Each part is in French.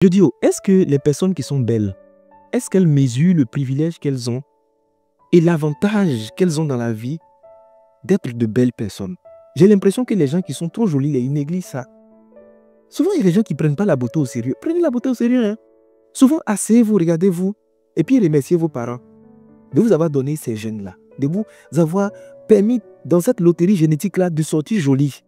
Je dis, est-ce que les personnes qui sont belles, est-ce qu'elles mesurent le privilège qu'elles ont et l'avantage qu'elles ont dans la vie d'être de belles personnes? J'ai l'impression que les gens qui sont trop jolis, ils négligent ça. Souvent, il y a des gens qui ne prennent pas la beauté au sérieux. Prenez la beauté au sérieux. Hein? Souvent, asseyez-vous, regardez-vous, et puis remerciez vos parents de vous avoir donné ces gènes-là, de vous avoir permis, dans cette loterie génétique-là, de sortir jolie.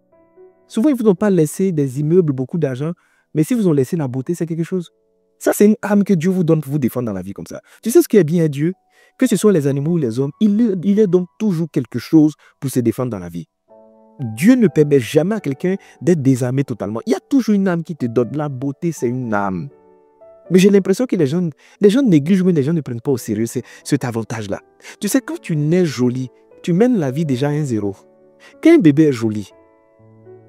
Souvent, ils ne vous ont pas laissé des immeubles, beaucoup d'argent, mais si vous ont laissé la beauté, c'est quelque chose. Ça, c'est une âme que Dieu vous donne pour vous défendre dans la vie comme ça. Tu sais ce qui est bien à Dieu? Que ce soit les animaux ou les hommes, il leur donne toujours quelque chose pour se défendre dans la vie. Dieu ne permet jamais à quelqu'un d'être désarmé totalement. Il y a toujours une âme qui te donne. La beauté, c'est une âme. Mais j'ai l'impression que les gens négligent, mais les gens ne prennent pas au sérieux cet avantage-là. Tu sais, quand tu nais joli, tu mènes la vie déjà à 1-0. Quand un bébé est joli,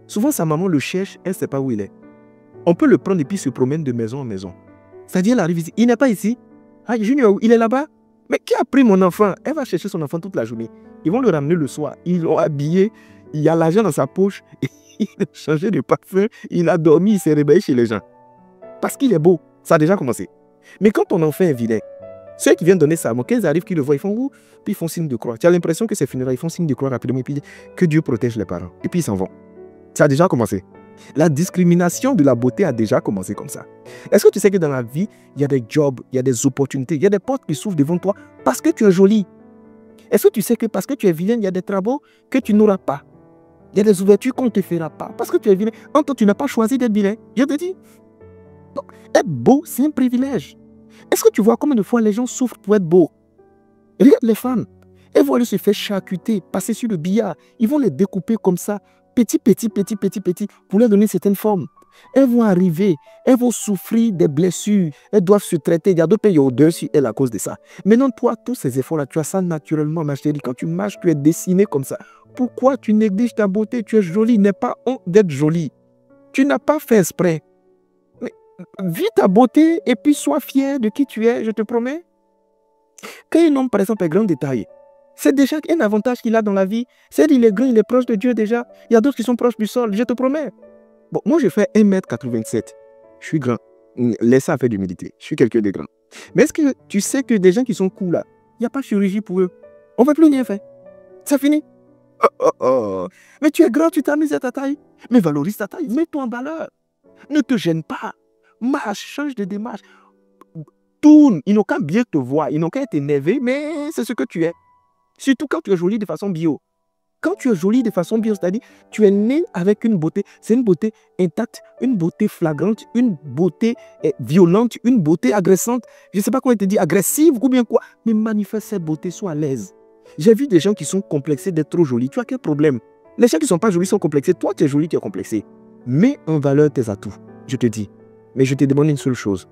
souvent sa maman le cherche, elle ne sait pas où il est. On peut le prendre et puis se promène de maison en maison. C'est-à-dire, elle arrive ici. Il n'est pas ici. Ah, Junior, il est là-bas. Mais qui a pris mon enfant? Elle va chercher son enfant toute la journée. Ils vont le ramener le soir. Ils l'ont habillé. Il y a l'argent dans sa poche. Il a changé de parfum. Il a dormi. Il s'est réveillé chez les gens. Parce qu'il est beau. Ça a déjà commencé. Mais quand ton enfant est vilain, ceux qui viennent donner ça, quand ils arrivent, qu'ils le voient, ils font où? Puis ils font signe de croix. Tu as l'impression que c'est funérailles. Ils font signe de croix rapidement. Et puis que Dieu protège les parents. Et puis ils s'en vont. Ça a déjà commencé. La discrimination de la beauté a déjà commencé comme ça. Est-ce que tu sais que dans la vie, il y a des jobs, il y a des opportunités, il y a des portes qui s'ouvrent devant toi parce que tu es jolie? Est-ce que tu sais que parce que tu es vilaine, il y a des travaux que tu n'auras pas? Il y a des ouvertures qu'on ne te fera pas parce que tu es vilain. En toi, tu n'as pas choisi d'être vilain. Je te dis. Donc, être beau, c'est un privilège. Est-ce que tu vois combien de fois les gens souffrent pour être beaux? Regarde les femmes. Elles vont aller se faire charcuter, passer sur le billard. Ils vont les découper comme ça. Petit, pour leur donner certaines formes. Elles vont arriver, elles vont souffrir des blessures, elles doivent se traiter. Il y a d'autres pays au-dessus sur elles à cause de ça. Maintenant, toi, tous ces efforts-là, tu as ça naturellement, ma chérie. Quand tu marches, tu es dessinée comme ça. Pourquoi tu négliges ta beauté? Tu es jolie, n'est pas honte d'être jolie. Tu n'as pas fait exprès. Mais vis ta beauté et puis sois fier de qui tu es, je te promets. Quand un homme, par exemple, est grand détaillé, c'est déjà un avantage qu'il a dans la vie. C'est qu'il est grand, il est proche de Dieu déjà. Il y a d'autres qui sont proches du sol, je te promets. Bon, moi, je fais 1,87 m. Je suis grand. Laisse ça faire d'humilité. Je suis quelqu'un de grand. Mais est-ce que tu sais que des gens qui sont cool là, il n'y a pas de chirurgie pour eux? On ne va plus rien faire. C'est fini. Oh. Mais tu es grand, tu t'amuses à ta taille. Mais valorise ta taille, mets-toi en valeur. Ne te gêne pas. Marche, change de démarche. Tourne. Ils n'ont qu'à bien te voir. Ils n'ont qu'à être énervés, mais c'est ce que tu es. Surtout quand tu es jolie de façon bio. Quand tu es jolie de façon bio, c'est-à-dire tu es né avec une beauté. C'est une beauté intacte, une beauté flagrante, une beauté violente, une beauté agressante. Je ne sais pas comment te dire, agressive ou bien quoi. Mais manifeste cette beauté, sois à l'aise. J'ai vu des gens qui sont complexés d'être trop jolis. Tu as quel problème? Les gens qui ne sont pas jolis sont complexés. Toi, tu es jolie, tu es complexé. Mets en valeur tes atouts, je te dis. Mais je te demande une seule chose.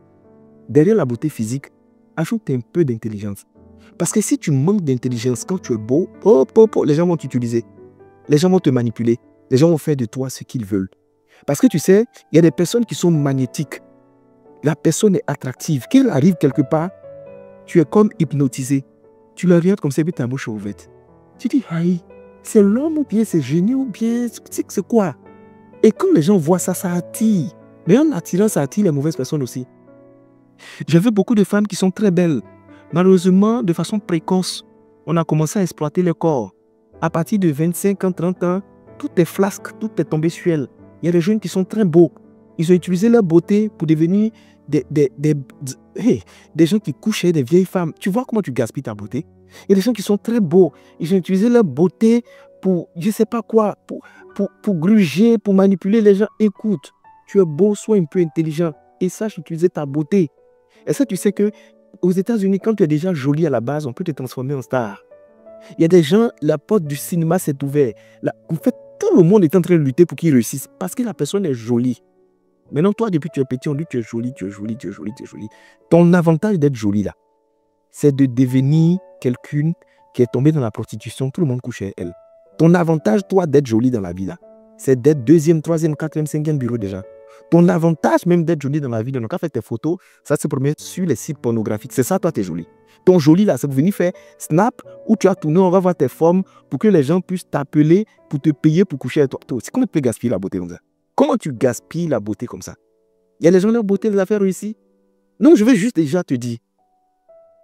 Derrière la beauté physique, ajoute un peu d'intelligence. Parce que si tu manques d'intelligence quand tu es beau, les gens vont t'utiliser. Les gens vont te manipuler. Les gens vont faire de toi ce qu'ils veulent. Parce que tu sais, il y a des personnes qui sont magnétiques. La personne est attractive. Qu'elle arrive quelque part, tu es comme hypnotisé. Tu la regardes comme ça et puis ta bouche est ouverte. Tu dis, aïe, c'est l'homme ou bien c'est génie ou bien c'est quoi? Et quand les gens voient ça, ça attire. Mais en attirant, ça attire les mauvaises personnes aussi. J'ai vu beaucoup de femmes qui sont très belles. Malheureusement, de façon précoce, on a commencé à exploiter le corps. À partir de 25 ans, 30 ans, tout est flasque, tout est tombé sur elles. Il y a des jeunes qui sont très beaux. Ils ont utilisé leur beauté pour devenir des gens qui couchent avec des vieilles femmes. Tu vois comment tu gaspilles ta beauté? Il y a des gens qui sont très beaux. Ils ont utilisé leur beauté pour, je ne sais pas quoi, pour gruger, pour manipuler les gens. Écoute, tu es beau, sois un peu intelligent et sache utiliser ta beauté. Et ça, tu sais que aux États-Unis, quand tu es déjà jolie à la base, on peut te transformer en star. Il y a des gens, la porte du cinéma s'est ouverte. En fait, tout le monde est en train de lutter pour qu'ils réussissent parce que la personne est jolie. Maintenant, toi, depuis que tu es petit, on dit que tu es jolie, tu es jolie, tu es jolie, tu es jolie. Ton avantage d'être jolie, là, c'est de devenir quelqu'un qui est tombé dans la prostitution. Tout le monde couche avec elle. Ton avantage, toi, d'être jolie dans la vie, là, c'est d'être 2e, 3e, 4e, 5e bureau déjà. Ton avantage même d'être jolie dans la vie, donc quand tu fais tes photos, ça se promet sur les sites pornographiques. C'est ça, toi, tu es jolie. Ton joli là, c'est pour venir faire Snap où tu as tourné, on va voir tes formes pour que les gens puissent t'appeler pour te payer pour coucher avec toi. C'est comment tu peux gaspiller la beauté comme ça? Comment tu gaspilles la beauté comme ça? Il y a les gens, leur beauté les a fait réussir. Donc, je veux juste déjà te dire,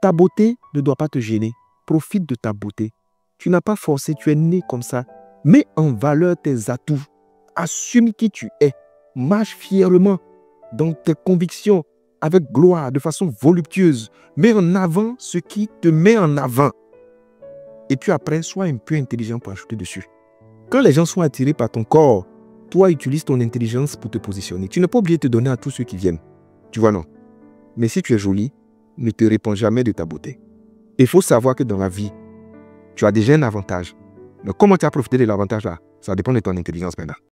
ta beauté ne doit pas te gêner. Profite de ta beauté. Tu n'as pas forcé, tu es né comme ça. Mets en valeur tes atouts. Assume qui tu es. Marche fièrement dans tes convictions, avec gloire, de façon voluptueuse. Mets en avant ce qui te met en avant. Et puis après, sois un peu intelligent pour ajouter dessus. Quand les gens sont attirés par ton corps, toi, utilise ton intelligence pour te positionner. Tu n'as pas oublié de te donner à tous ceux qui viennent. Tu vois, non? Mais si tu es jolie, ne te répands jamais de ta beauté. Il faut savoir que dans la vie, tu as déjà un avantage. Mais comment tu as profité de l'avantage là? Ça dépend de ton intelligence maintenant.